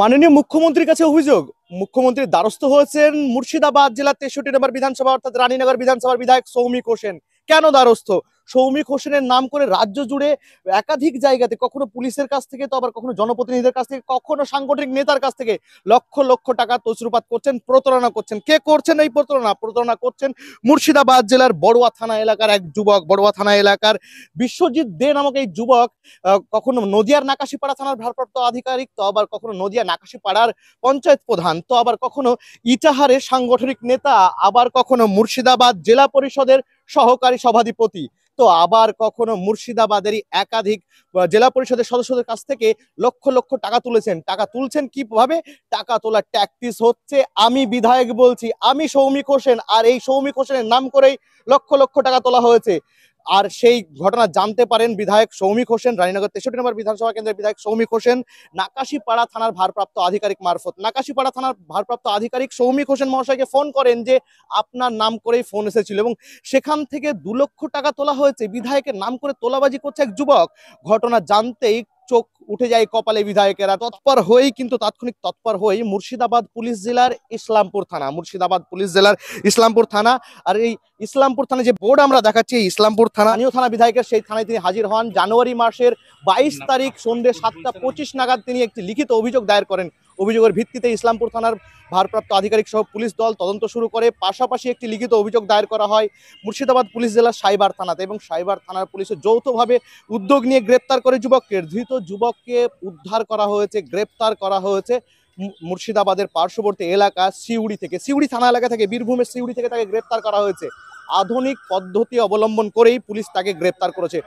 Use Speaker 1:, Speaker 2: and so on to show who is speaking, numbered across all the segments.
Speaker 1: মাননীয় মুখ্যমন্ত্রীর কাছে অভিযোগ। মুখ্যমন্ত্রীর দ্বারস্থ হয়েছেন মুর্শিদাবাদ জেলার 63 নম্বর বিধানসভা অর্থাৎ রানীনগর বিধানসভার বিধায়ক সৌমিক হোসেন। কেন দ্বারস্থ? সৌমিক হোসেনের নাম করে রাজ্য জুড়ে একাধিক জায়গাতে কখনো পুলিশের কাছ থেকে, তো আবার কখনো জনপ্রতিনিধিদের কাছ থেকে, কখনো সাংগঠনিক নেতার কাছ থেকে লক্ষ লক্ষ টাকা তছরুপাত করছেন, প্রতারণা করছেন। কে করছেন এই প্রতারণা? প্রতারণা করছেন মুর্শিদাবাদ জেলার বড়ুয়া থানা এলাকার এক যুবক। বড়ুয়া থানা এলাকার বিশ্বজিৎ দে নামক এই যুবক কখনো নদিয়ার নাকাশিপাড়া থানার ভারপ্রাপ্ত আধিকারিক, তো আবার কখনো নদিয়া নাকাশিপাড়ার পঞ্চায়েত প্রধান, তো আবার কখনো ইটাহারের সাংগঠনিক নেতা, আবার কখনো মুর্শিদাবাদ জেলা পরিষদের সহকারী সভাধিপতি, তো আবার কখনো মুর্শিদাবাদেরই একাধিক জেলা পরিষদের সদস্যদের কাছ থেকে লক্ষ লক্ষ টাকা তুলেছেন। টাকা তুলছেন কিভাবে? টাকা তোলার ট্যাকটিস হচ্ছে আমি বিধায়ক বলছি, আমি সৌমিক হোসেন, আর এই সৌমিক হোসেনের নাম করেই লক্ষ লক্ষ টাকা তোলা হয়েছে। আর সেই ঘটনা জানতে পারেন বিধায়ক সৌমিক হোসেন, রানীনগর 63 নম্বর বিধানসভা কেন্দ্রের বিধায়ক সৌমিক হোসেন নাকাশিপাড়া থানার ভারপ্রাপ্ত আধিকারিক মারফত। নাকাশিপাড়া থানার ভারপ্রাপ্ত আধিকারিক সৌমিক হোসেন মহাশয়কে ফোন করেন যে আপনার নাম করেই ফোন এসেছিল এবং সেখান থেকে 2 লক্ষ টাকা তোলা হয়েছে। বিধায়কের নাম করে তোলাবাজি করছে এক যুবক। ঘটনা জানতেই চোখ উঠে যায় কপালে বিধায়কেরা। তৎপর হয়েই কিন্তু তাৎক্ষণিক তৎপর হয়েই মুর্শিদাবাদ পুলিশ জেলার ইসলামপুর থানা, মুর্শিদাবাদ পুলিশ জেলার ইসলামপুর থানা। আর এই ইসলামপুর থানা যে বোর্ড আমরা দেখাচ্ছি, এই ইসলামপুর থানা স্থানীয় থানা বিধায়কের সেই থানায় তিনি হাজির হন। জানুয়ারি মাসের 22 তারিখ সন্ধ্যে 7টা 25 নাগাদ তিনি একটি লিখিত অভিযোগ দায়ের করেন। অভিযোগের ভিত্তিতে ইসলামপুর থানার ভারপ্রাপ্ত আধিকারিক সহ পুলিশ দল তদন্ত শুরু করে। পাশাপাশি একটি লিখিত অভিযোগ দায়ের করা হয় মুর্শিদাবাদ পুলিশ জেলার সাইবার থানাতে, এবং সাইবার থানার পুলিশের যৌথভাবে উদ্যোগ নিয়ে গ্রেপ্তার করে যুবককে। ধৃত যুবককে উদ্ধার করা হয়েছে, গ্রেপ্তার করা হয়েছে মুর্শিদাবাদের পার্শ্ববর্তী এলাকা সিউড়ি থেকে, সিউড়ি থানা এলাকা থেকে, বীরভূমের সিউড়ি থেকে তাকে গ্রেপ্তার করা হয়েছে। আধুনিক পদ্ধতি অবলম্বন করেই পুলিশ তাকে গ্রেপ্তার করেছে।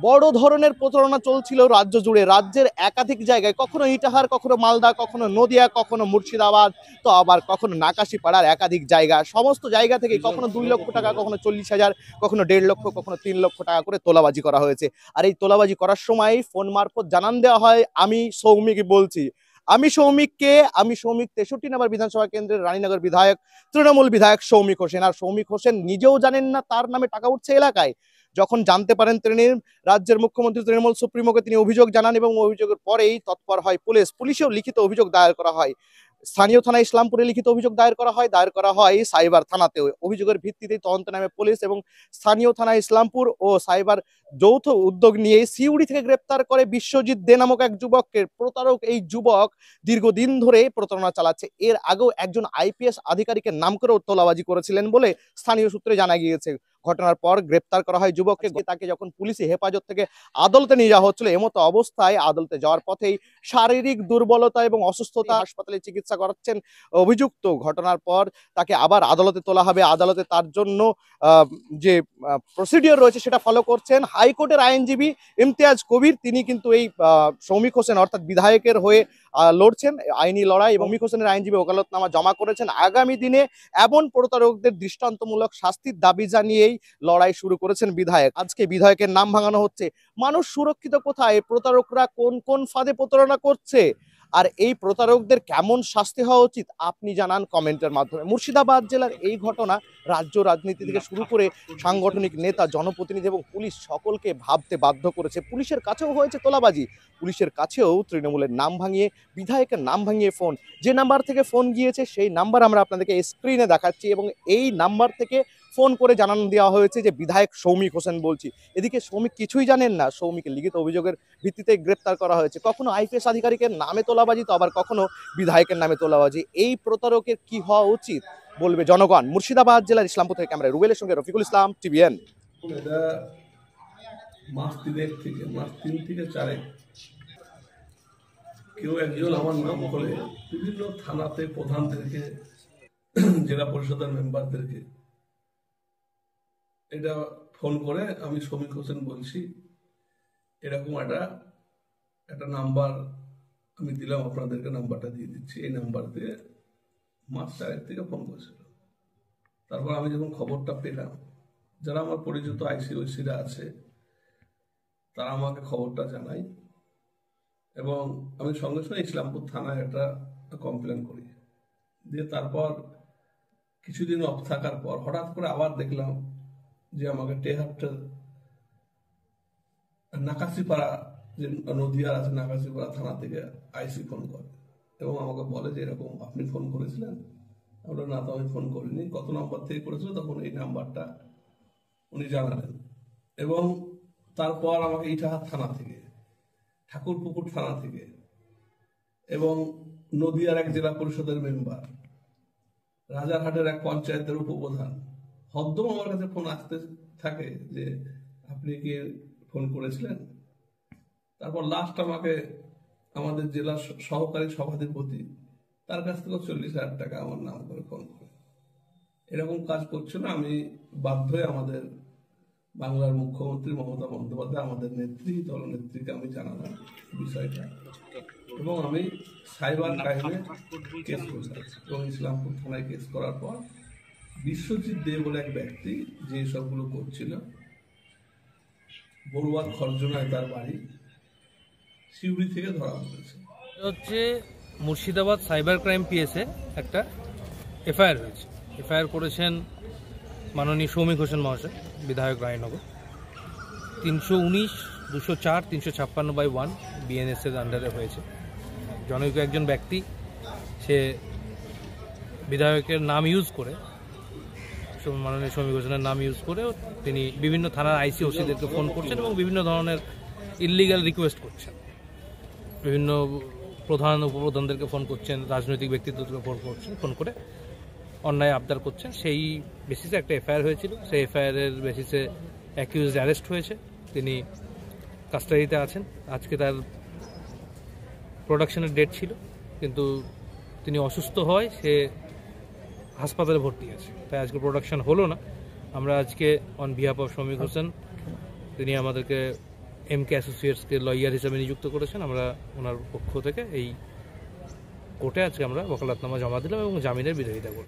Speaker 1: বড় ধরনের প্রতারণা চলছিল রাজ্য জুড়ে, রাজ্যের একাধিক জায়গায়, কখনো ইটাহার, কখনো মালদা, কখনো নদিয়া, কখনো মুর্শিদাবাদ, তো আবার কখনো নাকাশিপাড়ার একাধিক জায়গা। সমস্ত জায়গা থেকে কখনো 2 লক্ষ টাকা, কখনো 40,000, কখনো 1.5 লক্ষ, কখনো 3 লক্ষ টাকা করে তোলাবাজি করা হয়েছে। আর এই তোলাবাজি করার সময় ফোন মারফত জানান দেওয়া হয় আমি সৌমিক বলছি। আমি সৌমিককে, আমি সৌমিক 63 নম্বর বিধানসভা কেন্দ্রের রানীনগর বিধায়ক, তৃণমূল বিধায়ক সৌমিক হোসেন। আর সৌমিক হোসেন নিজেও জানেন না তার নামে টাকা উঠছে এলাকায়। যখন জানতে পারেন তিনি রাজ্যের মুখ্যমন্ত্রী তৃণমূল সুপ্রিমোকে তিনি অভিযোগ জানান, এবং অভিযোগের পরেই তৎপর হয় পুলিশ। পুলিশেও লিখিত অভিযোগ দায়ের করা হয়। স্থানীয় থানা ইসলামপুরে লিখিত অভিযোগ দায়ের করা হয় সাইবার থানাতেও। অভিযোগের ভিত্তিতে তদন্ত নামে পুলিশ, এবং স্থানীয় থানা ইসলামপুর ও সাইবার যৌথ উদ্যোগ নিয়ে সিউড়ি থেকে গ্রেপ্তার করে বিশ্বজিৎ দে নামক এক যুবককে। প্রতারক এই যুবক দীর্ঘদিন ধরে প্রতারণা চালাচ্ছে। এর আগেও একজন আইপিএস আধিকারিকের নাম করেও তোলাবাজি করেছিলেন বলে স্থানীয় সূত্রে জানা গিয়েছে। ঘটনার পর গ্রেপ্তার করা হয় যুবককে। তাকে যখন পুলিশি হেফাজত থেকে আদালতে নিয়ে যাওয়া হচ্ছিল, এমতো অবস্থায় আদালতে যাওয়ার পথেই শারীরিক দুর্বলতা এবং অসুস্থতা, হাসপাতালে চিকিৎসা করাচ্ছেন অভিযুক্ত। ঘটনার পর তাকে আবার আদালতে তোলা হবে। আদালতে তার জন্য যে প্রসিডিওর রয়েছে সেটা ফলো করছেন হাইকোর্টের আইনজীবী ইমতিয়াজ কবির। তিনি কিন্তু এই সৌমিক হোসেন অর্থাৎ বিধায়কের হয়ে লড়ছেন আইনি লড়াই, এবং সৌমিক হোসেনের আইনজীবী ওকালতনামা জমা করেছেন। আগামী দিনে এমন প্রতারকদের দৃষ্টান্তমূলক শাস্তির দাবি জানিয়েই লড়াই শুরু করেছেন বিধায়ক। আজকে বিধায়কের নাম ভাঙানো হচ্ছে। মানুষ সুরক্ষিত কোথায়? প্রতারকরা কোন কোন ফাঁদে প্রতারণা করছে, আর এই প্রতারকদের কেমন শাস্তি হওয়া উচিত আপনি জানান কমেন্টের মাধ্যমে। মুর্শিদাবাদ জেলার এই ঘটনা রাজ্য রাজনীতি থেকে শুরু করে সাংগঠনিক নেতা, জনপ্রতিনিধি এবং পুলিশ সকলকে ভাবতে বাধ্য করেছে। পুলিশের কাছেও হয়েছে তোলাবাজি, পুলিশের কাছেও তৃণমূলের নাম ভাঙিয়ে, বিধায়কের নাম ভাঙিয়ে ফোন, যে নাম্বার থেকে ফোন গিয়েছে সেই নাম্বার আমরা আপনাদেরকে স্ক্রিনে দেখাচ্ছি, এবং এই নাম্বার থেকে ফোন করে জানানো দেওয়া হয়েছে যে বিধায়ক সৌমিক হোসেন বলছি। এদিকে সৌমিক কিছুই জানেন না। সৌমিকের লিখিত অভিযোগের ভিত্তিতে গ্রেপ্তার করা হয়েছে। কখনো আইপিএস আধিকারিকের নামে তোলাবাজি, তো আবার কখনো বিধায়কের নামে তোলাবাজি। এই প্রতারকের কি হওয়া উচিত বলবে জনগণ। মুর্শিদাবাদ জেলার ইসলামপুর থেকে ক্যামেরায় রুবেলের সঙ্গে রফিকুল ইসলাম, টিভিএন।
Speaker 2: এটা মাস 3 থেকে 4 কেউ একজন আমার নাম করে বিভিন্ন থানাতে প্রধানদেরকে, জেলা পরিষদের মেম্বারদেরকে এটা ফোন করে আমি সৌমিক হোসেন বলছি, এরকম একটা নাম্বার আমি দিলাম, আপনাদেরকে নাম্বারটা দিয়ে দিচ্ছি, এই নাম্বার দিয়ে মাস 4 থেকে ফোন করেছিল। তারপর আমি যখন খবরটা পেলাম, যারা আমার পরিচিত আইসিওসিরা আছে তারা আমাকে খবরটা জানায়, এবং আমি সঙ্গে সঙ্গে ইসলামপুর থানায় একটা কমপ্লেন করি। দিয়ে তারপর কিছুদিন অফ থাকার পর হঠাৎ করে আবার দেখলাম যে আমাকে টেহাট্টের নাকাশিপাড়া, যে নদিয়ার আছে নাকাশিপাড়া থানা থেকে আইসি ফোন করে, এবং আমাকে বলে যে এরকম আপনি ফোন করেছিলেন। আমরা না, তো আমি ফোন করিনি, কত নাম্বার থেকে করেছিল, তখন এই নাম্বারটা উনি জানালেন। এবং তারপর আমাকে ইটাহার থানা থেকে, ঠাকুরপুকুর থানা থেকে এবং নদিয়ার এক জেলা পরিষদের মেম্বার, রাজারহাটের এক পঞ্চায়েতের উপপ্রধান হদ্দম আমার কাছে ফোন আসতে থাকে যে আপনি কি ফোন করেছিলেন। তারপর লাস্ট আমাকে আমাদের জেলার সহকারী সভাধিপতি, তার কাছ থেকে 40,000 টাকা আমার নাম করে ফোন করে। এরকম কাজ করছে না, আমি বাধ্য হয়ে আমাদের বাংলার মুখ্যমন্ত্রী মমতা বন্দ্যোপাধ্যায়, আমাদের নেত্রী, দলনেত্রীকে আমি জানালাম বিষয়টা, এবং আমি সাইবার ক্রাইমে কেস করলাম এবং ইসলামপুর থানায় কেস করার পর বিশ্বজিৎ দে বলে এক ব্যক্তি যে সবগুলো করছিল, বড়ুয়ার খরজনায় তার বাড়ি, শিউড়ি থেকে ধরা পড়েছে।
Speaker 3: হচ্ছে মুর্শিদাবাদ সাইবার ক্রাইম পিএসে একটা এফআইআর হয়েছে। এফআইআর করেছেন মাননীয় সৌমিক হোসেন মহাশয়, বিধায়ক রায়নগর। 319, 204, 356/1 বিএনএস এর আন্ডারে হয়েছে। জনৈক একজন ব্যক্তি, সে বিধায়কের নাম ইউজ করে, মাননীয় সৌমিক হোসেনের নাম ইউজ করে তিনি বিভিন্ন থানার আইসি ওসিদেরকে ফোন করছেন এবং বিভিন্ন ধরনের ইললিগাল রিকোয়েস্ট করছেন। বিভিন্ন প্রধান উপপ্রধানদেরকে ফোন করছেন, রাজনৈতিক ব্যক্তিত্বদেরকে ফোন করে অন্যায় আবদার করছেন। সেই বেসিসে একটা এফআইআর হয়েছিল। সেই এফআইআরের বেসিসে অ্যাকিউজড অ্যারেস্ট হয়েছে, তিনি কাস্টাডিতে আছেন। আজকে তার প্রোডাকশনের ডেট ছিল, কিন্তু তিনি অসুস্থ হয়, সে হাসপাতালে ভর্তি আছে, তাই আজকে প্রোডাকশন হলো না। আমরা আজকে on behalf of Soumik Hossain, তিনি আমাদেরকে এমকে অ্যাসোসিয়েটসকে লয়ার হিসেবে নিযুক্ত করেছেন, আমরা ওনার পক্ষ থেকে এই কোর্টে আজকে আমরা ওকালতনামা জমা দিলাম এবং জামিনের বিরোধিতা করলাম।